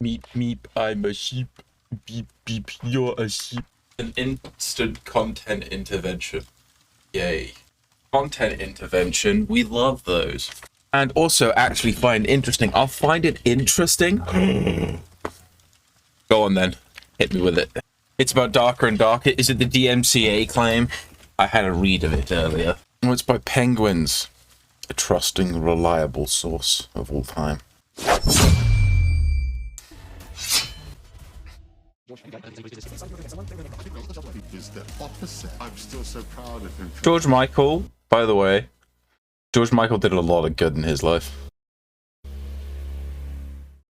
Meep, meep, I'm a sheep. Beep, beep, you're a sheep. An instant content intervention. Yay. Content intervention, we love those. And also actually find interesting. I'll find it interesting. Go on then. Hit me with it. It's about Darker and Darker. Is it the DMCA claim? I had a read of it earlier. Oh, it's by Penguins. A trusting, reliable source of all time. Is the opposite. I'm still so proud of him. George Michael, by the way, George Michael did a lot of good in his life.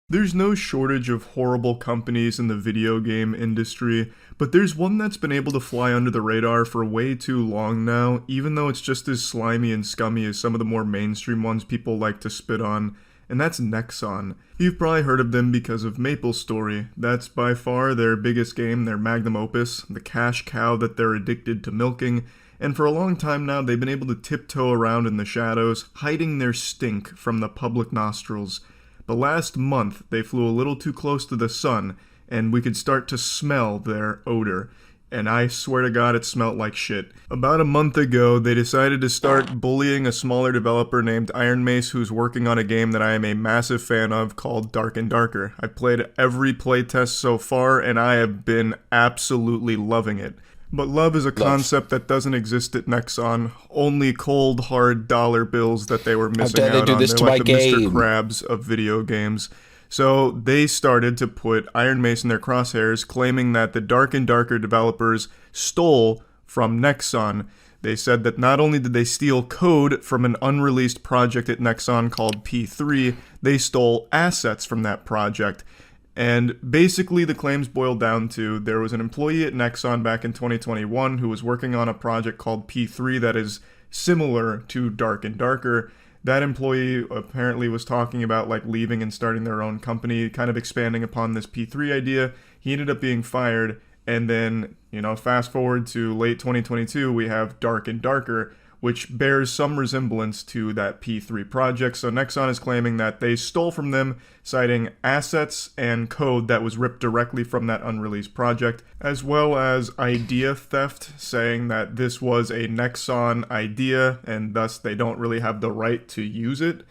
There's no shortage of horrible companies in the video game industry, but there's one that's been able to fly under the radar for way too long now, even though it's just as slimy and scummy as some of the more mainstream ones people like to spit on, and that's Nexon. You've probably heard of them because of MapleStory. That's by far their biggest game, their magnum opus, the cash cow that they're addicted to milking, and for a long time now they've been able to tiptoe around in the shadows, hiding their stink from the public nostrils. But last month, they flew a little too close to the sun, and we could start to smell their odor. And I swear to God, it smelled like shit. About a month ago, they decided to start bullying a smaller developer named Iron Mace, who's working on a game that I am a massive fan of called Dark and Darker. I've played every playtest so far, and I have been absolutely loving it. But love is a concept that doesn't exist at Nexon. Only cold, hard dollar bills that they were missing out on. They're like the Mr. Krabs of video games. So they started to put Iron Mace in their crosshairs, claiming that the Dark and Darker developers stole from Nexon. They said that not only did they steal code from an unreleased project at Nexon called P3, they stole assets from that project. And basically the claims boiled down to there was an employee at Nexon back in 2021 who was working on a project called P3 that is similar to Dark and Darker. That employee apparently was talking about like leaving and starting their own company, kind of expanding upon this P3 idea. He ended up being fired, and then, fast forward to late 2022, we have Dark and Darker, which bears some resemblance to that P3 project. So Nexon is claiming that they stole from them, citing assets and code that was ripped directly from that unreleased project, as well as idea theft, saying that this was a Nexon idea and thus they don't really have the right to use it.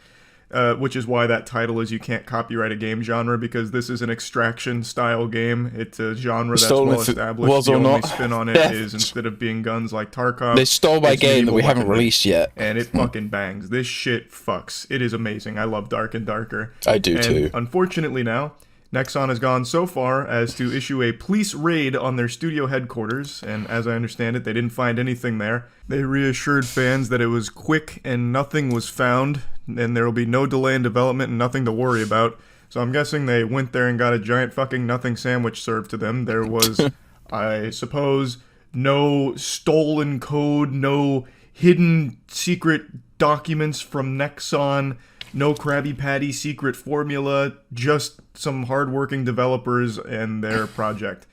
Which is why that title is You Can't Copyright a Game Genre, because this is an extraction style game. It's a genre that's well established. The only spin on it is instead of being guns like Tarkov, they stole my game that we haven't released yet. And it fucking bangs. This shit fucks. It is amazing. I love Dark and Darker. I do too. Unfortunately now, Nexon has gone so far as to issue a police raid on their studio headquarters, and as I understand it, they didn't find anything there. They reassured fans that it was quick and nothing was found, and there will be no delay in development and nothing to worry about. So I'm guessing they went there and got a giant fucking nothing sandwich served to them. There was, I suppose, no stolen code, no hidden secret documents from Nexon, no Krabby Patty secret formula, just some hardworking developers and their project.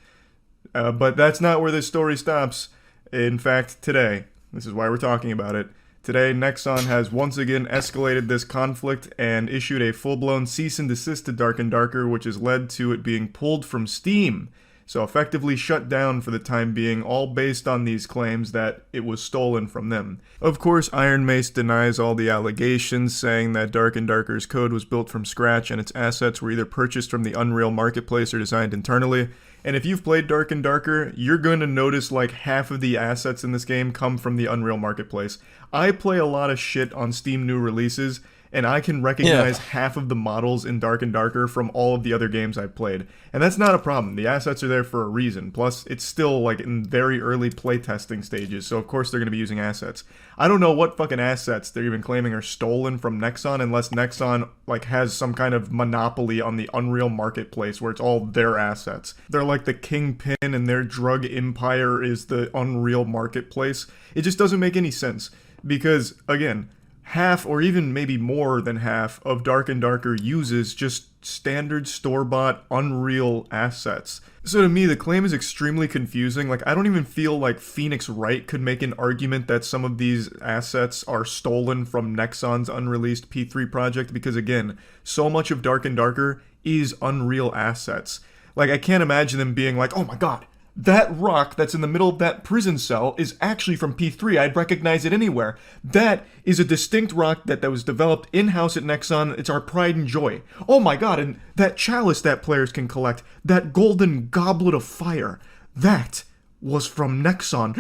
But that's not where this story stops. In fact, today, this is why we're talking about it, today Nexon has once again escalated this conflict and issued a full-blown cease and desist to Dark and Darker, which has led to it being pulled from Steam. So effectively shut down for the time being, all based on these claims that it was stolen from them. Of course, Iron Mace denies all the allegations, saying that Dark and Darker's code was built from scratch and its assets were either purchased from the Unreal Marketplace or designed internally. And if you've played Dark and Darker, you're going to notice like half of the assets in this game come from the Unreal Marketplace. I play a lot of shit on Steam new releases, and I can recognize half of the models in Dark and Darker from all of the other games I've played. And that's not a problem. The assets are there for a reason. Plus, it's still like in very early playtesting stages, so of course they're going to be using assets. I don't know what fucking assets they're even claiming are stolen from Nexon, unless Nexon like has some kind of monopoly on the Unreal Marketplace where it's all their assets. They're like the kingpin and their drug empire is the Unreal Marketplace. It just doesn't make any sense because, again, half or even maybe more than half of Dark and Darker uses just standard store-bought Unreal assets. So to me, the claim is extremely confusing. Like, I don't even feel like Phoenix Wright could make an argument that some of these assets are stolen from Nexon's unreleased P3 project because, again, so much of Dark and Darker is Unreal Assets. Like, I can't imagine them being like, oh my god, that rock that's in the middle of that prison cell is actually from P3. I'd recognize it anywhere. That is a distinct rock that was developed in-house at Nexon. It's our pride and joy. Oh my god, and that chalice that players can collect, that golden goblet of fire, that was from Nexon.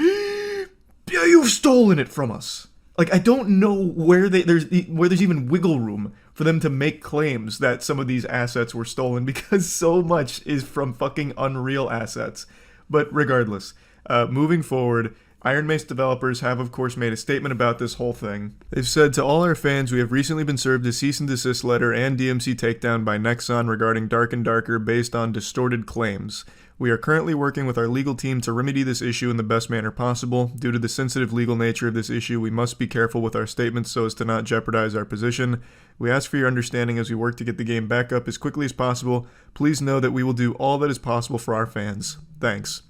Yeah, you've stolen it from us. Like, I don't know where there's even wiggle room for them to make claims that some of these assets were stolen, because so much is from fucking Unreal Assets. But regardless, moving forward, Iron Mace developers have of course made a statement about this whole thing. They've said, to all our fans, we have recently been served a cease and desist letter and DMC takedown by Nexon regarding Dark and Darker based on distorted claims. We are currently working with our legal team to remedy this issue in the best manner possible. Due to the sensitive legal nature of this issue, we must be careful with our statements so as to not jeopardize our position. We ask for your understanding as we work to get the game back up as quickly as possible. Please know that we will do all that is possible for our fans. Thanks.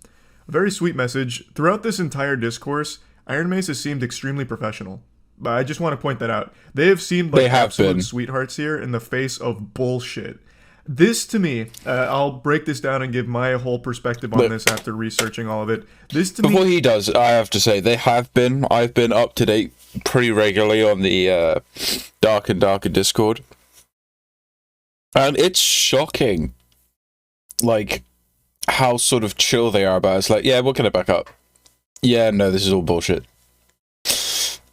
A very sweet message. Throughout this entire discourse, Iron Mace has seemed extremely professional. But I just want to point that out. They have seemed like absolute sweethearts here in the face of bullshit. This, to me, I'll break this down and give my whole perspective on this after researching all of it. This, to Before me, he does, I have to say, I've been up to date pretty regularly on the Dark and Darker Discord. And it's shocking, like, how sort of chill they are about it. It's like, yeah, we'll get it back up. Yeah, no, this is all bullshit.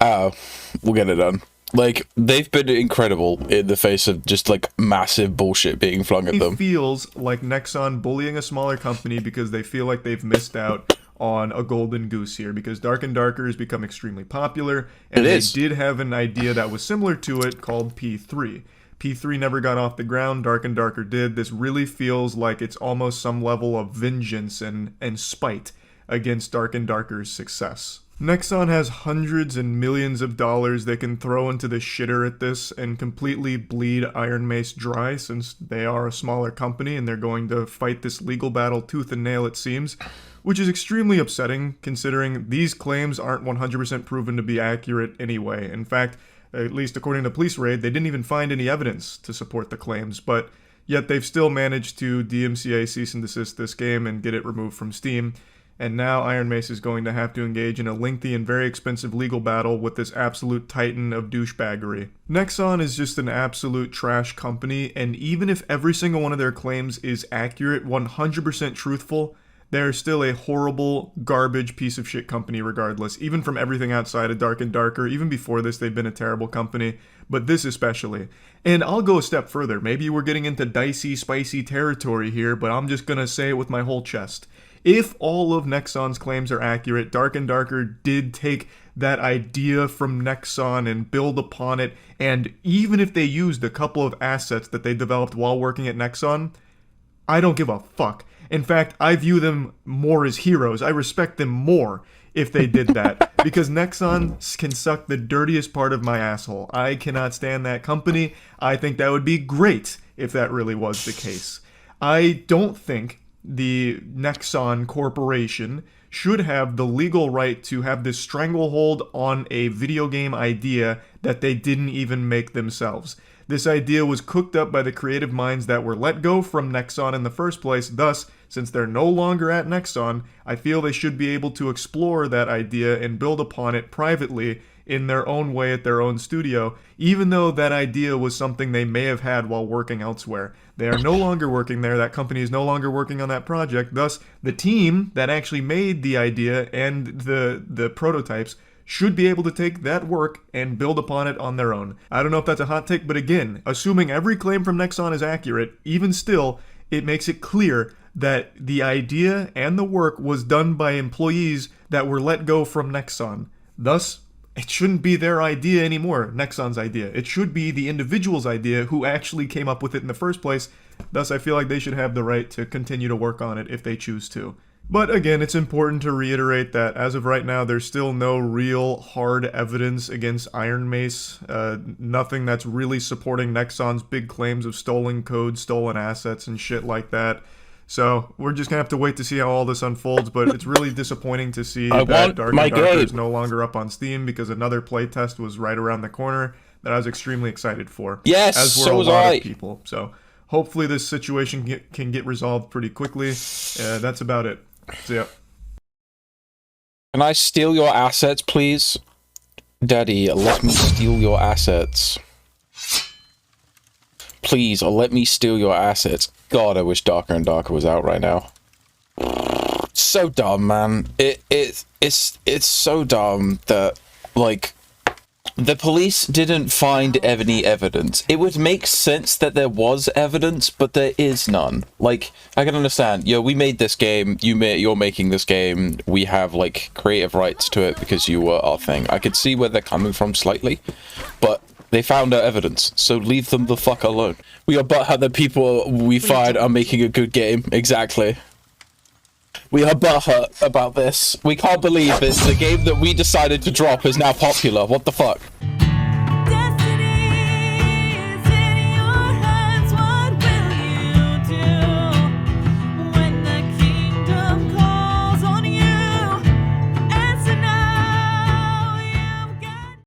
We'll get it done. Like, they've been incredible in the face of just, like, massive bullshit being flung at them. It feels like Nexon bullying a smaller company because they feel like they've missed out on a golden goose here, because Dark and Darker has become extremely popular, and they did have an idea that was similar to it called P3. P3 never got off the ground, Dark and Darker did. This really feels like it's almost some level of vengeance and spite against Dark and Darker's success. Nexon has hundreds and millions of dollars they can throw into the shitter at this and completely bleed Iron Mace dry, since they are a smaller company and they're going to fight this legal battle tooth and nail, it seems, which is extremely upsetting considering these claims aren't 100% proven to be accurate anyway. In fact, at least according to Police Raid, they didn't even find any evidence to support the claims, but yet they've still managed to DMCA cease and desist this game and get it removed from Steam. And now Iron Mace is going to have to engage in a lengthy and very expensive legal battle with this absolute titan of douchebaggery. Nexon is just an absolute trash company, and even if every single one of their claims is accurate, 100% truthful, they're still a horrible, garbage piece of shit company regardless. Even from everything outside of Dark and Darker, even before this, they've been a terrible company, but this especially. And I'll go a step further. Maybe we're getting into dicey, spicy territory here, but I'm just gonna say it with my whole chest. If all of Nexon's claims are accurate, Dark and Darker did take that idea from Nexon and build upon it, and even if they used a couple of assets that they developed while working at Nexon, I don't give a fuck. In fact, I view them more as heroes. I respect them more if they did that, because Nexon can suck the dirtiest part of my asshole. I cannot stand that company. I think that would be great if that really was the case. I don't think the Nexon Corporation should have the legal right to have this stranglehold on a video game idea that they didn't even make themselves. This idea was cooked up by the creative minds that were let go from Nexon in the first place. Thus, since they're no longer at Nexon, I feel they should be able to explore that idea and build upon it privately in their own way at their own studio, even though that idea was something they may have had while working elsewhere. They are no longer working there, that company is no longer working on that project, thus the team that actually made the idea and the prototypes should be able to take that work and build upon it on their own. I don't know if that's a hot take, but again, assuming every claim from Nexon is accurate, even still, it makes it clear that the idea and the work was done by employees that were let go from Nexon. Thus, it shouldn't be their idea anymore, Nexon's idea. It should be the individual's idea who actually came up with it in the first place. Thus, I feel like they should have the right to continue to work on it if they choose to. But again, it's important to reiterate that as of right now, there's still no real hard evidence against Iron Mace. Nothing that's really supporting Nexon's big claims of stolen code, stolen assets, and shit like that. So we're just gonna have to wait to see how all this unfolds, but it's really disappointing to see that Dark and Darker is no longer up on Steam, because another playtest was right around the corner that I was extremely excited for. Yes, as were so a was lot I. of people. So hopefully this situation can get resolved pretty quickly. That's about it. So yeah. Can I steal your assets, please? Daddy, let me steal your assets. Please, let me steal your assets. God, I wish Darker and Darker was out right now. So dumb, man. It's so dumb that, like, the police didn't find any evidence. It would make sense that there was evidence, but there is none. Like, I can understand. Yo, we made this game. You're making this game. We have, like, creative rights to it because you were our thing. I could see where they're coming from slightly, but they found no evidence, so leave them the fuck alone. We are butthurt that people we fired are making a good game. Exactly. We are butthurt about this. We can't believe this. The game that we decided to drop is now popular. What the fuck?